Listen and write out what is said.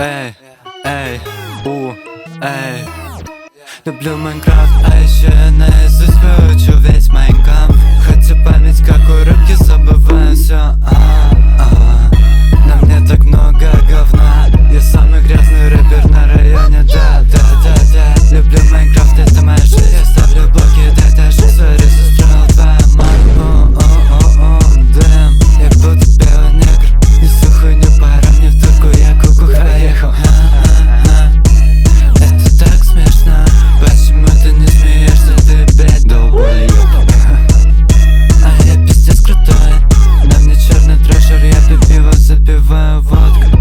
Эй, эй, эй. Люблю Майнкрафт, а еще я наизусть выучу весь Майнкамп. Хочу память, как у рыбки, забываю все. На мне так много говна. Я самый грязный рэпер на районе, да. Люблю Майнкрафт, это моя жизнь. Я ставлю блоки, да, даже сори, устроил твою маму. Дэм, я буду белый негр. Несу хуйню, пора мне в турку, я кукуха ехал. Это так смешно. Почему ты не смеешься, ты, блядь, долбоёб? А я пиздец крутой. На мне черный трэшер, я пью пиво, запиваю водку.